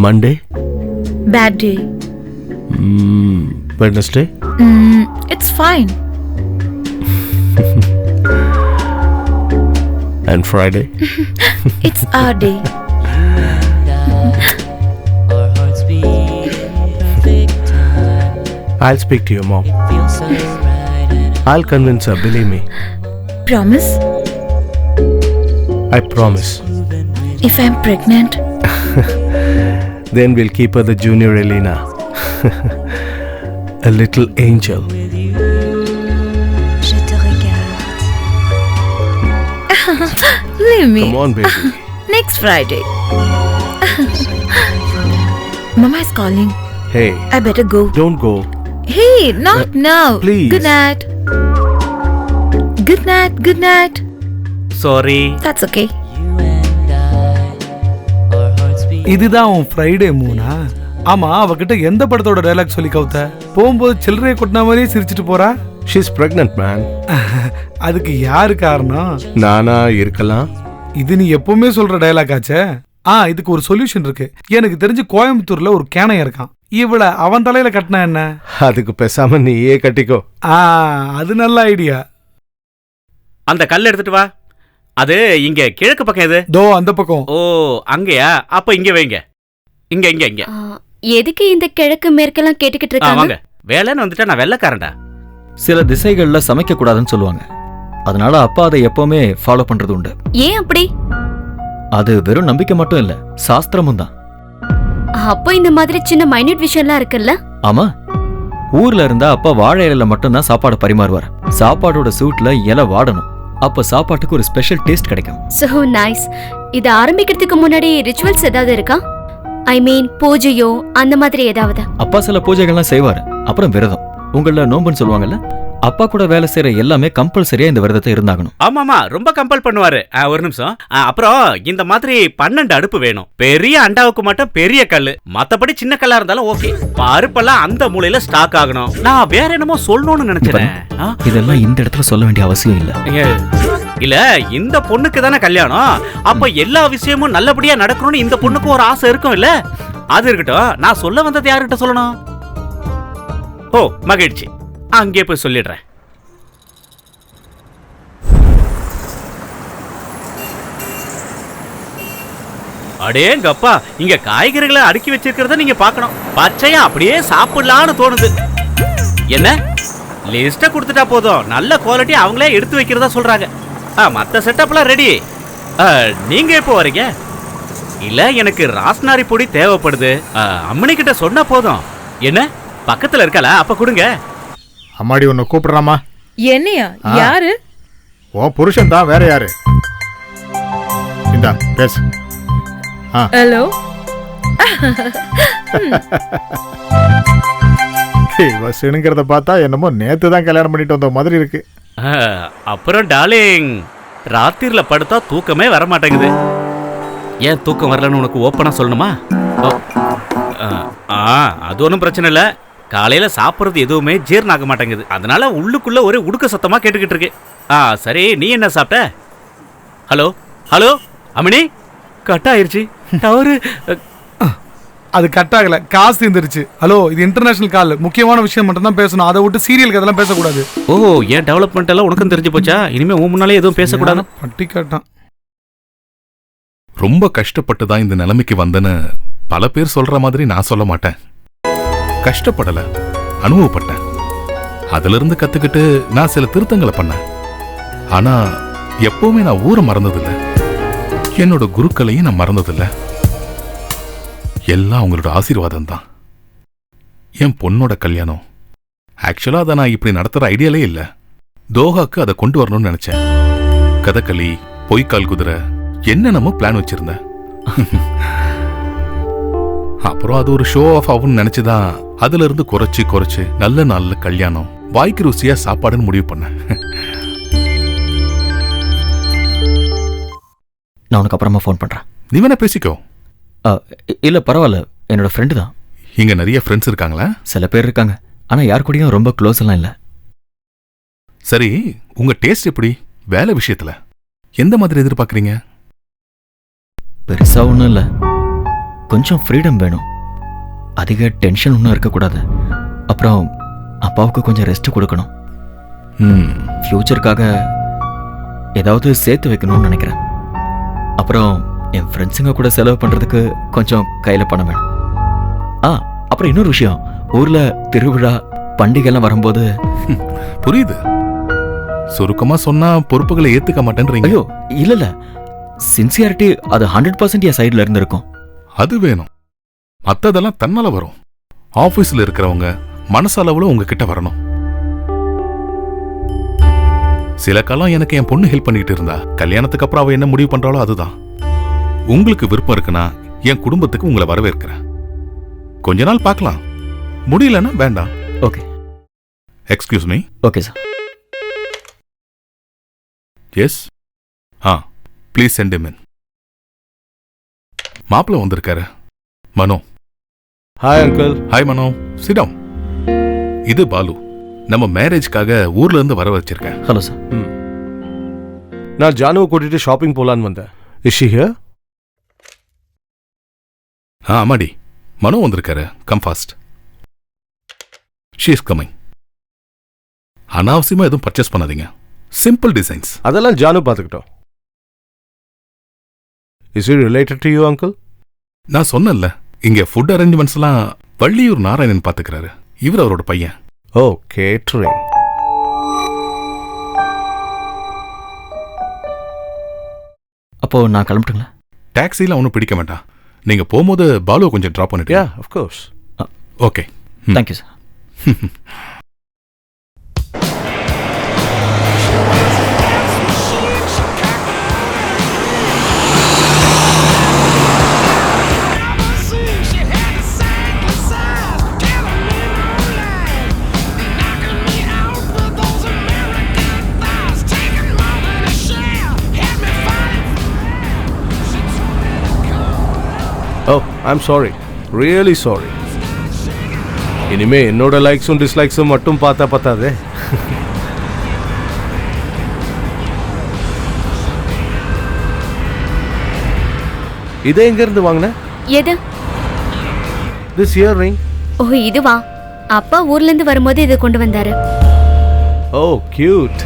Monday? Bad day. Wednesday? It's fine. And Friday? It's our day. I'll speak to your mom. I'll convince her, believe me. Promise? I promise. If I'm pregnant? Then we'll keep her the junior Elena. A little angel. Je te regarde. Leave me. Come on, baby. Next Friday. Mama is calling. Hey, I better go. don't go. Hey, not now. Please. Good night. Good night. Good night. Sorry. That's okay. இதுதான் உன் Friday மூணா? ஆமா, அவகிட்ட எந்த படத்தோட dialogue சொல்லி கவுத்த? போகும்போது சில்லறையை கொட்டின மாதிரியே சிரிச்சிட்டு போறா. She's pregnant, man. அதுக்கு யாரு காரணம்? நானா இருக்கலாம். இது நீ எப்பவுமே சொல்ற டைலாக் ஆச்சே. இதுக்கு ஒரு சொல்யூஷன் இருக்கு. எனக்கு தெரிஞ்சு கோயம்புத்தூர்ல ஒரு கேனைய இருக்கான். இவள அவன் தலையில கட்டினா என்ன? அதுக்கு பேசாம நீயே கட்டிக்கோ. அது நல்ல ஐடியா. அந்த கல் எடுத்துட்டு வா. அது இங்க கிழக்கு பக்கம் எது? தோ அந்த பக்கம். ஓ, அங்கயா? அப்ப இங்க வைங்க. இங்க இங்க இங்க. எதுக்கு இந்த கிழக்கு மேற்கெல்லாம் கேட்டுக்கிட்டு இருக்காங்க? வாங்க. வேலைன்னு வந்துட்டா நான் வெள்ளக்காரன்டா. சில திசைகள்ல சமைக்க கூடாதுன்னு சொல்லுவாங்க. அதனால அப்பா அதை எப்பவுமே ஃபாலோ பண்றது உண்டு. ஏன் அப்படி? அது வெறும் நம்பிக்கை மட்டும் இல்ல, சாஸ்திரமும் தான். அப்போ இந்த மாதிரி சின்ன மைன்யூட் விஷயம்லாம் இருக்குல்ல? ஆமா, ஊர்ல இருந்தா அப்பா வாழை இலையில மட்டும்தான் சாப்பாடு பரிமாறுவார். சாப்பாடோட சூட்ல இலை வாடணும். அப்ப சாப்பாட்டுக்கு ஒரு ஸ்பெஷல் டேஸ்ட் கிடைக்கும். So nice. இது ஆரம்பிக்கிறதுக்கு முன்னாடி ரிச்சுவல்ஸ் ஏதாவது இருக்கா? ஐ மீன் பூஜையோ அந்த மாதிரி ஏதாவது? அப்பா சில பூஜைகள்லாம் செய்வாரு. அப்புறம் விரதம். உங்கள நோம்புன்னு சொல்லுவாங்கல்ல, அப்பா கூட வேலை செய்யற எல்லாமே கம்பல்சரியா இந்த விரதத்தை இருந்தாகணும். ஆமாமா, ரொம்ப கம்பல் பண்ணுவாரு. ஒரு நிமிஷம். அப்புறம் இந்த மாதிரி 12 அடுப்பு வேணும். பெரிய அண்டாவுக்கு மட்டும் பெரிய கல்லு, மத்தபடி சின்ன கல்லா இருந்தாலும் ஓகே. பருப்பெல்லாம் அந்த மூலையில ஸ்டாக் ஆகணும். நான் வேற என்னமோ சொல்லணும்னு நினைச்சேன். இதெல்லாம் இந்த இடத்துல சொல்ல வேண்டிய அவசியம் இல்ல. இல்ல, இந்த பொண்ணுக்கு தானே கல்யாணம். அப்ப எல்லா விஷயமும் நல்லபடியா நடக்கணும்னு இந்த பொண்ணுக்கு ஒரு ஆசை இருக்கும் இல்ல? அது இருக்கட்டும். நான் சொல்ல வந்தது யார்கிட்ட சொல்லணும்? ஓ, மகிழ்ச்சி. அங்கே போய் சொல்லிடுறேன். அடேங்கப்பா, இங்க காய்கறிகளை அடுக்கி வச்சிருக்கிறத நீங்க பார்க்கணும். பச்சையா அப்படியே சாப்பிடலான்னு தோணுது. என்ன லிஸ்ட கொடுத்துட்டா போதும், நல்ல குவாலிட்டி அவங்களே எடுத்து வைக்கிறதா சொல்றாங்க. மத்த செட்டப்லாம் ரெடி. நீங்க எப்போ வரீங்க? இல்ல, எனக்கு ராஸ்னாரி பொடி தேவைப்படுது. அம்மனி கிட்ட சொன்னா போதும். என்ன பக்கத்துல இருக்கல? அப்ப கொடுங்க. அம்மாடி உன்னை கூப்பிடுறாமா? என்னையா? யாரு? ஓ புருஷன் தான், வேற யாரு? இந்தா பேசு. ஹலோ. வசனுங்கிறத பார்த்தா என்னமோ நேத்து தான் கல்யாணம் பண்ணிட்டு வந்த மாதிரி இருக்கு. அப்புறம் டார்லிங், ராத்திரில படுத்தா தூக்கமே வர மாட்டேங்குது. ஏன் தூக்கம் வரலன்னு உனக்கு ஓப்பனா சொல்லணுமா? அது ஒன்றும் பிரச்சனை இல்லை. காலையில சாப்பிட்றது எதுவுமே ஜீரணம் ஆக மாட்டேங்குது. அதனால உள்ளுக்குள்ள ஒரே உடுக்க சத்தமா கேட்டுக்கிட்டு இருக்கு. சரி, நீ என்ன சாப்பிட்ட? ஹலோ ஹலோ அமினி, கட் ஆயிருச்சு டவரு. அது கட் ஆகல, காசு தீர்ந்துருச்சு. ஹலோ, இது இன்டர்நேஷனல் கால், முக்கியமான விஷயம் மட்டும் தான் பேசணும். அதை விட்டு சீரியல் கதெல்லாம் பேசக்கூடாது. ஓ, ஏன் டெவலப்மெண்ட் எல்லாம் உனக்கும் தெரிஞ்சு போச்சா? இனிமே உன் முன்னாலே எதுவும் பேசக்கூடாது. பட்டி காட்டான். ரொம்ப கஷ்டப்பட்டு தான் இந்த நிலைமைக்கு வந்தேன்னு பல பேர் சொல்ற மாதிரி நான் சொல்ல மாட்டேன். கஷ்டப்படல, அனுபவப்பட்டேன். அதுல இருந்து கத்துக்கிட்டு நான் சில திருத்தங்களை பண்ணேன். ஆனா எப்பவுமே நான் ஊரை மறந்ததில்லை, என்னோட குருக்களையும் நான் மறந்ததில்லை. எல்லாம் அவங்களோட ஆசீர்வாதம் தான். என் பொண்ணோட கல்யாணம் ஆக்சுவலா அதை நான் இப்படி நடத்துற ஐடியாலே இல்லை. தோஹாக்கு அதை கொண்டு வரணும்னு நினைச்சேன். கதகளி, பொய்க்கால் குதிரை, என்னென்னமோ பிளான் வச்சிருந்தேன். அப்புறம் அது ஒரு ஷோ ஆஃப் ஆகும்னு நினைச்சுதான் அதுல இருந்து குறைச்சு நல்ல நாள்ல கல்யாணம், வாய்க்கு ருசியா சாப்பாடுன்னு முடிவு பண்ணேன். நான் உனக்கு அப்புறமா ஃபோன் பண்றேன். நீ வேணா பேசிக்கோ. இல்ல பரவாயில்ல, என்னோட ஃப்ரெண்டு தான். இங்க நிறைய ஃப்ரெண்ட்ஸ் இருக்காங்களா? சில பேர் இருக்காங்க, ஆனா யார் கூடயும் ரொம்ப க்ளோஸ் எல்லாம் இல்ல. சரி, உங்க டேஸ்ட் எப்படி வேலை விஷயத்துல? எந்த மாதிரி எதிர்பார்க்கறீங்க? பெருசா ஒண்ணும் இல்ல, கொஞ்சம் ஃப்ரீடம் வேணும். அதிக டென்ஷன் ஒன்றும் இருக்கக்கூடாது. அப்புறம் அப்பாவுக்கு கொஞ்சம் ரெஸ்ட் கொடுக்கணும். ஃப்யூச்சருக்காக ஏதாவது சேர்த்து வைக்கணும்னு நினைக்கிறேன். அப்புறம் என் ஃப்ரெண்ட்ஸுங்க கூட செலவு பண்ணுறதுக்கு கொஞ்சம் கையில் பணம் வேணும். அப்புறம் இன்னொரு விஷயம், ஊரில் திருவிழா பண்டிகைலாம் வரும்போது புரியுது. சுருக்கமா சொன்னா பொறுப்புகளை ஏத்துக்க மாட்டேன்றீங்க. ஐயோ இல்ல சின்சியாரிட்டி அது 100% என் சைடுல இருந்து இருக்கும். அது வேணும். மத்ததெல்லாம் தன்னால வரும். ஆபீஸ்ல இருக்கிறவங்க மனசளவுல உங்ககிட்ட வரணும். சில காலம் எனக்கு என் பொண்ணு ஹெல்ப் பண்ணிட்டு இருந்தா, கல்யாணத்துக்கு அப்புறம் அவ என்ன முடிவு பண்றாளோ அதுதான். உங்களுக்கு விருப்பம் இருக்குன்னா என் குடும்பத்துக்கு உங்களை வரவேற்கிறேன். கொஞ்ச நாள் பார்க்கலாம், முடியலன்னா வேண்டாம். Okay. Excuse me. Okay sir. Yes. Please send him in. மாப்பிள்ள வந்திருக்காரு, Mano. Hi uncle. Hi Mano, sit down. இது பாலு, நம்ம மேரேஜ்க்காக ஊர்ல இருந்து வர வச்சிருக்கேன். Hello sir. நான் ஜானுவை கூட்டிட்டு ஷாப்பிங் போலான்னு வந்தேன். Is she here? ஆமாடி, மனோ வந்திருக்காரு. Come fast. She is coming. அனாவசியமா எதுவும் பர்ச்சேஸ் பண்ணாதீங்க. Simple designs. அதெல்லாம் ஜானு பார்த்துக்கிட்டோம். Is it related to you uncle? நான் சொன்னேன்ல, இங்க ஃபுட் அரேஞ்ச்மெண்ட்ஸ் எல்லாம் வள்ளியூர் நாராயணன் பாத்துக்கிறாரு. இவர் அவரோட பையன். ஓ, கேட்டரிங். அப்போ நான் கிளம்பட்டுங்களா? டாக்ஸில ஒன்றும் பிடிக்க வேண்டாம். நீங்க போகும்போது பாலுவை கொஞ்சம் ட்ராப் பண்ணிட்டு. Yeah, of course. Okay. Thank you sir. Oh, I'm sorry, really sorry. இனிமே என்னோட லைக்ஸும் டிஸ்லைக்ஸும் மட்டும் பார்த்தா பத்தாதே. இதை எங்க இருந்து வாங்கின? எது? This earring. ஓ இதுவா? அப்பா ஊர்ல இருந்து வரும்போது இதை கொண்டு வந்தாரு. ஓ, கியூட்.